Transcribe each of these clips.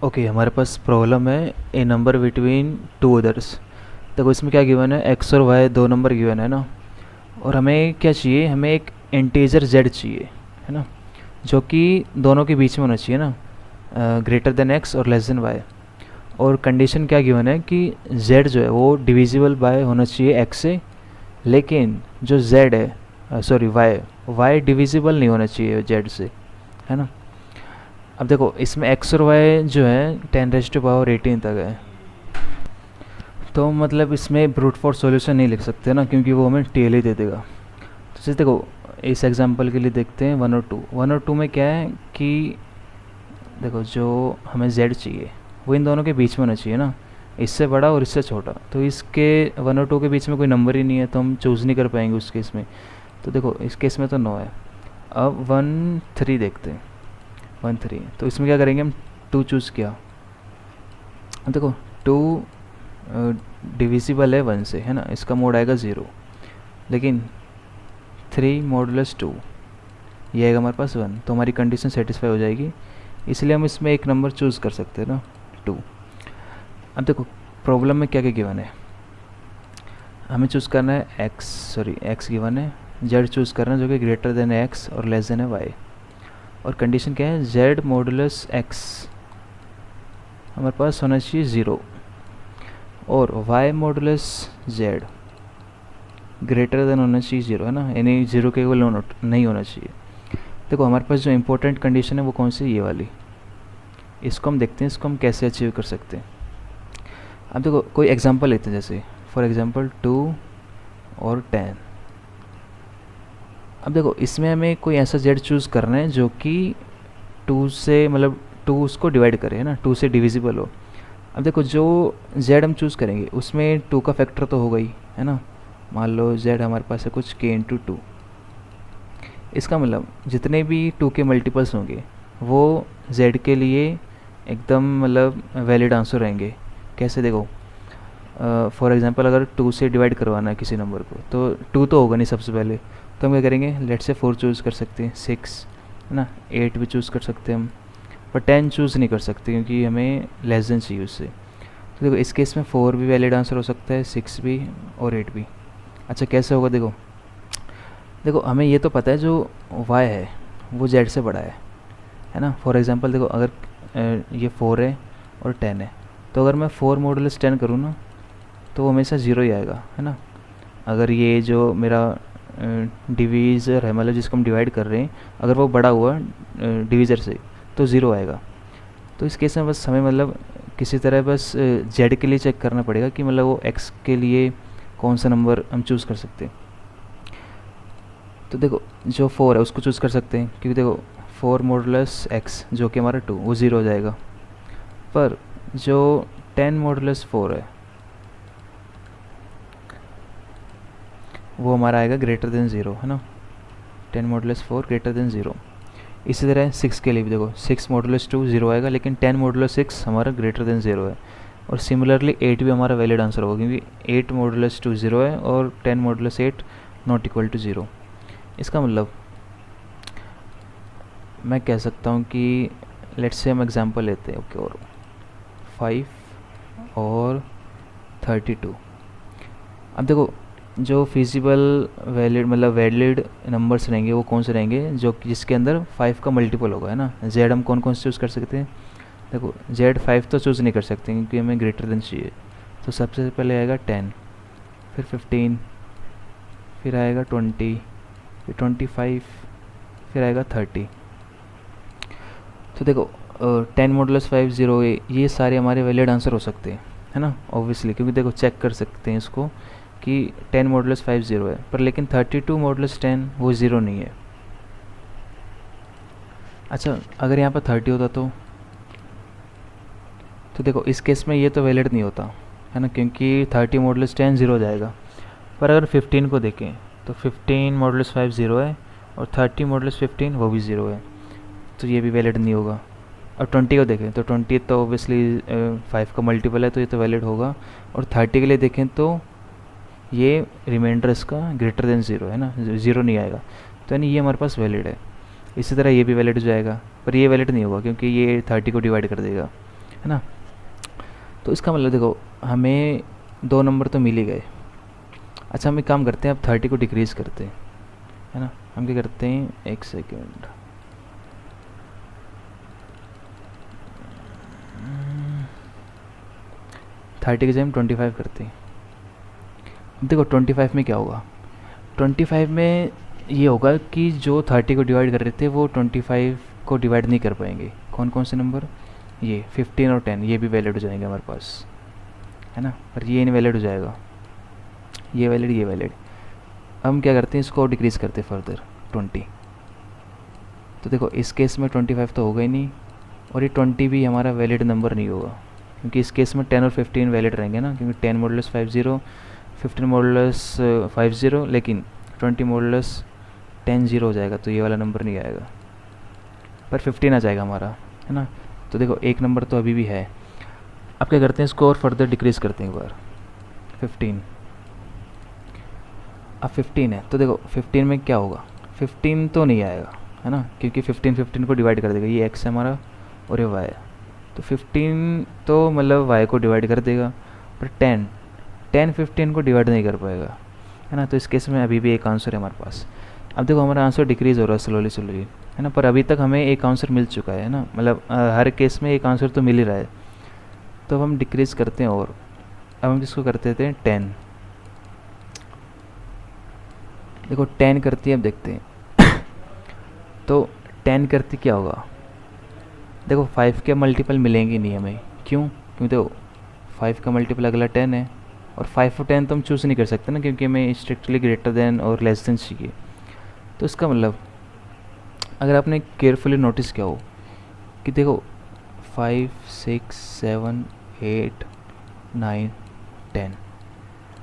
Okay, हमारे पास problem है ए number between two others. देखो इसमें क्या गिवन है, एक्स और वाई दो नंबर गिवन है ना, और हमें क्या चाहिए, हमें एक इंटीजर जेड चाहिए, है ना, जो कि दोनों के बीच में होना चाहिए ना, ग्रेटर देन एक्स और लेस देन वाई। और कंडीशन क्या गिवन है कि जेड जो है वो डिविजिबल बाय होना चाहिए एक्स से, लेकिन जो जेड है, सॉरी वाई, वाई डिविजिबल नहीं होना चाहिए जेड से, है ना। अब देखो इसमें एक्स और वाई जो है 10⁻18 तक है, तो मतलब इसमें ब्रूट फोर्स सॉल्यूशन नहीं लिख सकते ना, क्योंकि वो हमें टेल ही दे देगा। तो जैसे देखो इस एग्जांपल के लिए देखते हैं 1 और 2 में क्या है कि देखो जो हमें z चाहिए वो इन दोनों के बीच में होना चाहिए ना, इससे बड़ा और इससे छोटा। तो इसके 1 और 2 के बीच में कोई नंबर ही नहीं है, तो हम चूज़ नहीं कर पाएंगे उस केस में। तो देखो इस केस में तो 9 है। अब 1 3 देखते हैं, 1 3, तो इसमें क्या करेंगे हम, 2 चूज़ किया। अब देखो 2 डिविजिबल है 1 से, है ना, इसका मोड आएगा 0, लेकिन 3 मॉडुलस 2 ये आएगा हमारे पास 1, तो हमारी कंडीशन सेटिस्फाई हो जाएगी। इसलिए हम इसमें एक नंबर चूज़ कर सकते हैं ना, 2। अब देखो प्रॉब्लम में क्या क्या गिवन है, हमें चूज़ करना है एक्स गिवन है, जेड चूज़ करना है जो कि ग्रेटर देन एक्स और लेस देन है वाई, और कंडीशन क्या है, जेड मॉडुलस एक्स हमारे पास होना चाहिए 0, और Y modulus Z greater than होना चाहिए 0, है ना, यानी 0 के इक्वल नहीं होना चाहिए। देखो हमारे पास जो इम्पोर्टेंट कंडीशन है वो कौन सी, ये वाली। इसको हम देखते हैं, इसको हम कैसे अचीव कर सकते हैं। अब देखो कोई एग्जांपल लेते हैं, जैसे फॉर एग्जांपल 2 और 10। अब देखो इसमें हमें कोई ऐसा जेड चूज़ करना है जो कि 2 से, मतलब 2 उसको डिवाइड करे, है ना, 2 से डिविजिबल हो। अब देखो जो जेड हम चूज़ करेंगे उसमें 2 का फैक्टर तो होगा ही, है ना। मान लो जेड हमारे पास है कुछ k×2, इसका मतलब जितने भी 2 के मल्टीपल्स होंगे वो z के लिए एकदम मतलब वैलिड आंसर रहेंगे। कैसे, देखो फॉर एग्जांपल अगर 2 से डिवाइड करवाना है किसी नंबर को, तो 2 तो होगा नहीं सबसे पहले, तो हम क्या करेंगे, लेट से 4 चूज़ कर सकते हैं, 6, है ना, 8 भी चूज़ कर सकते हैं हम, पर 10 चूज़ नहीं कर सकते क्योंकि हमें लेस देन चाहिए उससे। तो देखो इस केस में 4 भी वैलिड आंसर हो सकता है, 6 भी और 8 भी। अच्छा कैसे होगा, देखो देखो हमें ये तो पता है जो y है वो z से बड़ा है ना। फॉर एग्जांपल देखो अगर ये 4 है और 10 है, तो अगर मैं 4 मॉडुलस 10 करूँ ना तो वो हमेशा 0 ही आएगा, है ना। अगर ये जो मेरा डिवीज़र है, मतलब जिसको हम डिवाइड कर रहे हैं, अगर वो बड़ा हुआ डिवीज़र से तो 0 आएगा। तो इस केस में बस हमें मतलब किसी तरह बस z के लिए चेक करना पड़ेगा कि मतलब वो x के लिए कौन सा नंबर हम चूज़ कर सकते हैं। तो देखो जो 4 है उसको चूज़ कर सकते हैं, क्योंकि देखो 4 मॉडुलस x जो कि हमारा 2 वो 0 हो जाएगा, पर जो 10 मॉडुलस 4 है वो हमारा आएगा ग्रेटर देन 0, है ना, 10 मॉडुलस 4 ग्रेटर देन 0। इसी तरह 6 के लिए भी देखो 6 मॉडुलस 2 0 आएगा, लेकिन 10 मॉडुलस 6 हमारा ग्रेटर देन 0 है। और सिमिलरली 8 भी हमारा वैलिड आंसर होगा, क्योंकि 8 मॉडुलस 2 0 है और 10 मॉडुलस 8 नॉट इक्वल टू 0। इसका मतलब मैं कह सकता हूँ कि लेट्स से हम एग्जांपल लेते हैं, ओके, और 5 और 32। अब देखो जो फिजिबल वैलिड मतलब वैलिड नंबर्स रहेंगे वो कौन से रहेंगे, जो जिसके अंदर 5 का मल्टीपल होगा, है ना। जेड हम कौन कौन से चूज़ कर सकते हैं, देखो जेड 5 तो चूज़ नहीं कर सकते क्योंकि हमें ग्रेटर देन चाहिए। तो सबसे पहले आएगा 10, फिर 15, फिर आएगा 20, फिर 25, फिर आएगा 30। तो देखो 10 मॉडुलस 5 0 ये सारे हमारे वैलिड आंसर हो सकते हैं, है ना, ऑब्वियसली, क्योंकि देखो चेक कर सकते हैं इसको कि 10 मॉडुलस 5 0 है, पर लेकिन 32 मॉडुलस 10 वो 0 नहीं है। अच्छा अगर यहाँ पर 30 होता तो देखो इस केस में ये तो वैलिड नहीं होता, है ना, क्योंकि 30 मॉडुलस 10 0 हो जाएगा। पर अगर 15 को देखें तो 15 मॉडुलस 5 0 है और 30 मॉडुलस 15 वो भी 0 है, तो ये भी वैलिड नहीं होगा। और 20 को देखें तो 20 तो ऑब्वियसली 5 का मल्टीपल है, तो ये तो वैलिड होगा। और 30 के लिए देखें तो ये रिमाइंडर इसका ग्रेटर देन 0 है ना, 0 नहीं आएगा, तो यानी ये हमारे पास वैलिड है। इसी तरह ये भी वैलिड हो जाएगा, पर ये वैलिड नहीं होगा क्योंकि ये 30 को डिवाइड कर देगा, है ना। तो इसका मतलब देखो हमें 2 नंबर तो मिल ही गए। अच्छा हम एक काम करते हैं, अब 30 को डिक्रीज़ करते हैं, है ना। हम क्या करते हैं, एक सेकेंड, 30 की जगह हम 25 करते हैं। अब देखो 25 में क्या होगा, 25 में ये होगा कि जो 30 को डिवाइड कर रहे थे वो 25 को डिवाइड नहीं कर पाएंगे। कौन कौन से नंबर, ये 15 और 10, ये भी वैलिड हो जाएंगे हमारे पास, है ना। पर ये इनवैलिड हो जाएगा, ये वैलिड, ये वैलिड। हम क्या करते हैं, इसको डिक्रीज़ करते हैं फर्दर 20। तो देखो इस केस में 25 तो होगा ही नहीं, और ये 20 भी हमारा वैलिड नंबर नहीं होगा, क्योंकि इस केस में 10 और 15 वैलिड रहेंगे ना, क्योंकि 10 मॉडुलस 50, 15 मॉडुलस 50, लेकिन 20 मॉडुलस 10 0 हो जाएगा, तो ये वाला नंबर नहीं आएगा, पर 15 आ जाएगा हमारा, है ना। तो देखो एक नंबर तो अभी भी है। अब क्या करते हैं, इसको और फर्दर डिक्रीज़ करते हैं एक बार, 15। अब 15 है, तो देखो 15 में क्या होगा, 15 तो नहीं आएगा, है ना, क्योंकि 15 को डिवाइड कर देगा, ये x है हमारा और ये y है, तो 15 तो मतलब y को डिवाइड कर देगा, पर 10 15 को डिवाइड नहीं कर पाएगा, है ना। तो इस केस में अभी भी एक आंसर है हमारे पास। अब देखो हमारा आंसर डिक्रीज़ हो रहा है स्लोली स्लोली, है ना, पर अभी तक हमें एक आंसर मिल चुका है ना, मतलब हर केस में एक आंसर तो मिल ही रहा है। तो अब हम डिक्रीज़ करते हैं, और अब हम इसको करते थे 10। देखो 10 करती है, अब देखते हैं तो 10 करती क्या होगा, देखो 5 के मल्टीपल मिलेंगे नहीं हमें, क्यों, क्योंकि देखो 5 का मल्टीपल अगला 10 है, और 5 और 10 तो हम चूज़ नहीं कर सकते ना, क्योंकि हमें स्ट्रिक्टली ग्रेटर देन और लेस देन चाहिए। तो इसका मतलब अगर आपने केयरफुली नोटिस किया हो कि देखो 5 6 7 8 9 10,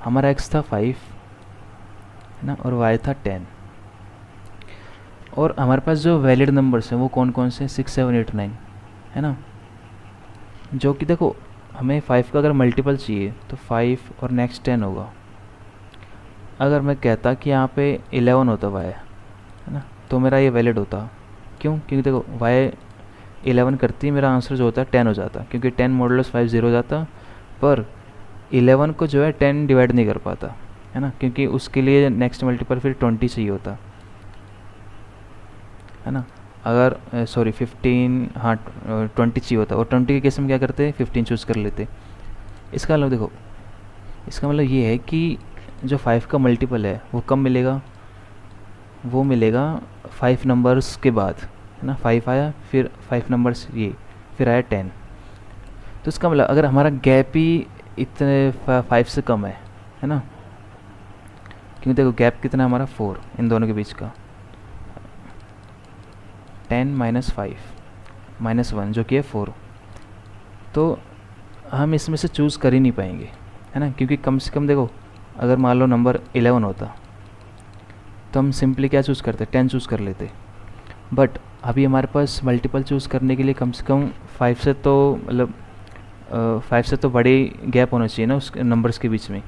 हमारा x था 5, है ना, और y था 10, और हमारे पास जो वैलिड नंबर्स हैं वो कौन कौन से हैं, 6 7 8 9, है ना। जो कि देखो हमें 5 का अगर मल्टीपल चाहिए तो 5 और नेक्स्ट 10 होगा। अगर मैं कहता कि यहाँ पे 11 होता y, है ना, तो मेरा ये वैलिड होता, क्यों, क्योंकि देखो y 11 करती मेरा आंसर जो होता है 10 हो जाता, क्योंकि 10 मॉडुलस 5 0 हो जाता, पर 11 को जो है 10 डिवाइड नहीं कर पाता, है ना, क्योंकि उसके लिए नेक्स्ट मल्टीपल फिर 20 चाहिए होता, है ना। अगर सॉरी 15, हाँ 20 चाहिए होता, और 20 के केस में क्या करते, 15 चूज़ कर लेते। इसका मतलब देखो, इसका मतलब ये है कि जो 5 का मल्टीपल है वो कब मिलेगा, वो मिलेगा 5 नंबर्स के बाद, है ना। 5 आया, फिर 5 नंबर्स ये, फिर आया 10। तो इसका मतलब अगर हमारा गैप ही इतने 5 से कम है ना, क्योंकि देखो गैप कितना है हमारा 4 इन दोनों के बीच का, 10 -5 -1 जो कि है 4, तो हम इसमें से चूज़ कर ही नहीं पाएंगे, है ना, क्योंकि कम से कम देखो अगर मान लो नंबर 11 होता तो हम सिंपली क्या चूज़ करते, 10 चूज़ कर लेते। बट अभी हमारे पास मल्टीपल चूज़ करने के लिए कम से कम 5 से तो मतलब 5 से तो बड़े गैप होना चाहिए ना उस नंबर्स के बीच में।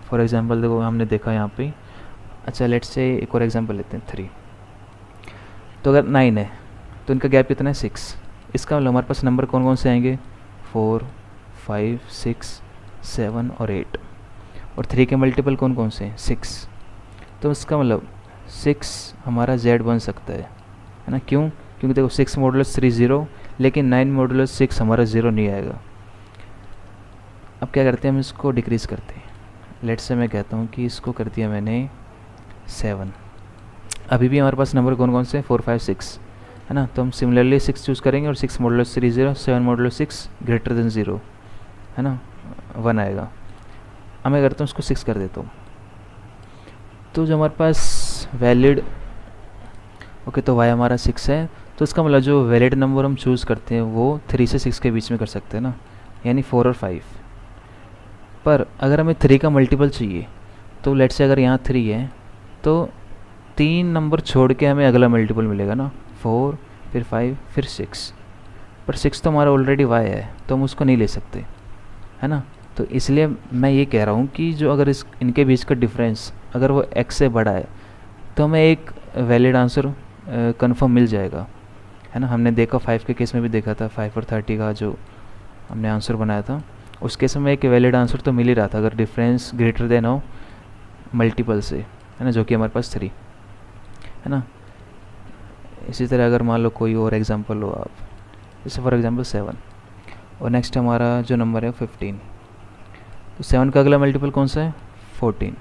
फॉर एग्ज़ाम्पल देखो हमने देखा यहाँ पे, अच्छा लेट्स से एक और एग्जांपल लेते हैं 3। तो अगर 9 है तो इनका गैप कितना है 6। इसका मतलब हमारे पास नंबर कौन कौन से आएंगे, 4 5 6 7 और 8, और 3 के मल्टीपल कौन कौन से हैं, 6। तो इसका मतलब 6 हमारा z बन सकता है ना, क्यों, क्योंकि देखो 6 मॉडुलस 3 0, लेकिन 9 मॉडुलस 6 हमारा 0 नहीं आएगा। अब क्या करते हैं, हम इसको डिक्रीज़ करते हैं। लेट्स से मैं कहता हूँ कि इसको कर दिया मैंने 7। अभी भी हमारे पास नंबर कौन कौन से 4 5 6, है ना, तो हम सिमिलरली 6 चूज़ करेंगे, और 6 मॉडुलस 3 0, 7 मॉडुलस 6 ग्रेटर देन 0, है ना, 1 आएगा। अब मैं करता हूँ उसको 6 कर देता हूँ, तो जो हमारे पास वैलिड, ओके तो y हमारा 6 है, तो इसका मतलब जो वैलिड नंबर हम चूज़ करते हैं वो 3 से 6 के बीच में कर सकते हैं ना, यानी 4 और 5। पर अगर हमें 3 का मल्टीपल चाहिए तो लेट से अगर यहाँ 3 है तो 3 नंबर छोड़ के हमें अगला मल्टीपल मिलेगा ना, 4 फिर 5 फिर 6, पर 6 तो हमारा ऑलरेडी y है तो हम उसको नहीं ले सकते, है ना। तो इसलिए मैं ये कह रहा हूँ कि जो अगर इनके बीच का डिफरेंस अगर वो x से बड़ा है तो हमें एक वैलिड आंसर कंफर्म मिल जाएगा, है ना। हमने देखा 5 के केस में भी देखा था, 5 और 30 का जो हमने आंसर बनाया था, उस केस में एक वैलिड आंसर तो मिल ही रहा था अगर डिफरेंस ग्रेटर देन हो मल्टीपल से, है ना, जो कि हमारे पास 3 है ना। इसी तरह अगर मान लो कोई और एग्जांपल हो आप, जैसे फॉर एग्जांपल 7, और नेक्स्ट हमारा जो नंबर है 15, तो 7 का अगला मल्टीपल कौन सा है 14,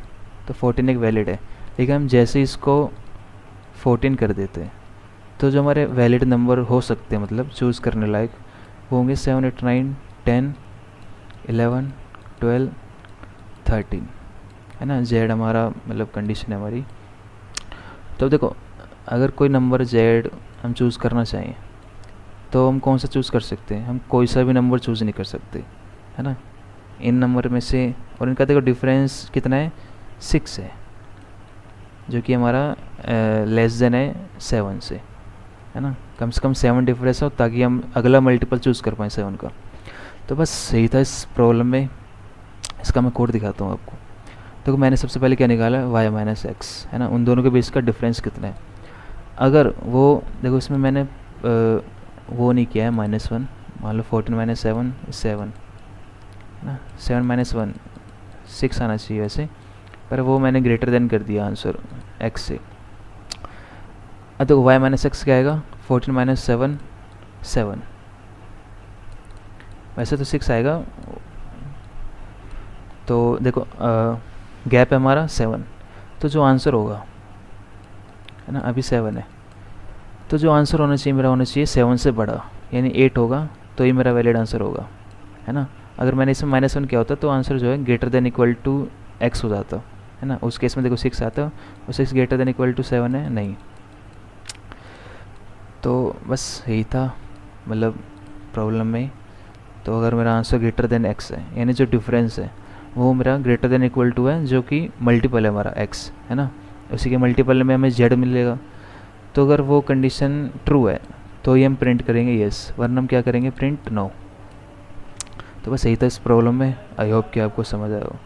तो 14 एक वैलिड है। लेकिन हम जैसे इसको 14 कर देते हैं तो जो हमारे वैलिड नंबर हो सकते हैं मतलब चूज़ करने लायक वो होंगे 7, 8, 9, 10, 11, 12, 13, है ना। जेड हमारा मतलब कंडीशन है हमारी। तो अब देखो अगर कोई नंबर जेड हम चूज़ करना चाहें तो हम कौन सा चूज़ कर सकते हैं, हम कोई सा भी नंबर चूज़ नहीं कर सकते, है ना, इन नंबर में से। और इनका देखो डिफरेंस कितना है 6 है, जो कि हमारा लेस देन है 7 से, है ना। कम से कम 7 डिफरेंस हो ताकि हम अगला मल्टीपल चूज़ कर पाएँ 7 का। तो बस सही था इस प्रॉब्लम में। इसका मैं कोड दिखाता हूँ आपको। तो मैंने सबसे पहले क्या निकाला y माइनस एक्स, है ना, उन दोनों के बीच का डिफरेंस कितना है। अगर वो देखो इसमें मैंने वो नहीं किया है -1, मान लो 14 माइनस 7 7, है ना, 7 माइनस 1 6 आना चाहिए वैसे, पर वो मैंने ग्रेटर देन कर दिया आंसर x से। अब देखो y माइनस एक्स क्या आएगा 14 माइनस 7 7, वैसे तो 6 आएगा। तो देखो गैप है हमारा 7, तो जो आंसर होगा, है ना, अभी 7 है, तो जो आंसर होना चाहिए मेरा होना चाहिए 7 से बड़ा, यानी 8 होगा, तो ये मेरा वैलिड आंसर होगा, है ना। अगर मैंने इसमें -1 किया होता तो आंसर जो है greater than equal to x हो जाता, है ना। उस केस में देखो 6 आता और 6 ग्रेटर देन इक्वल टू 7 है नहीं। तो बस यही था मतलब प्रॉब्लम में। तो अगर मेरा आंसर ग्रेटर देन x है, यानी जो डिफरेंस है वो मेरा ग्रेटर देन इक्वल टू है, जो कि मल्टीपल है हमारा x, है ना, उसी के मल्टीपल में हमें z मिलेगा। तो अगर वो कंडीशन ट्रू है तो ये हम प्रिंट करेंगे येस, वरना हम क्या करेंगे प्रिंट नो। तो बस यही था इस प्रॉब्लम में। आई होप कि आपको समझ आया हो।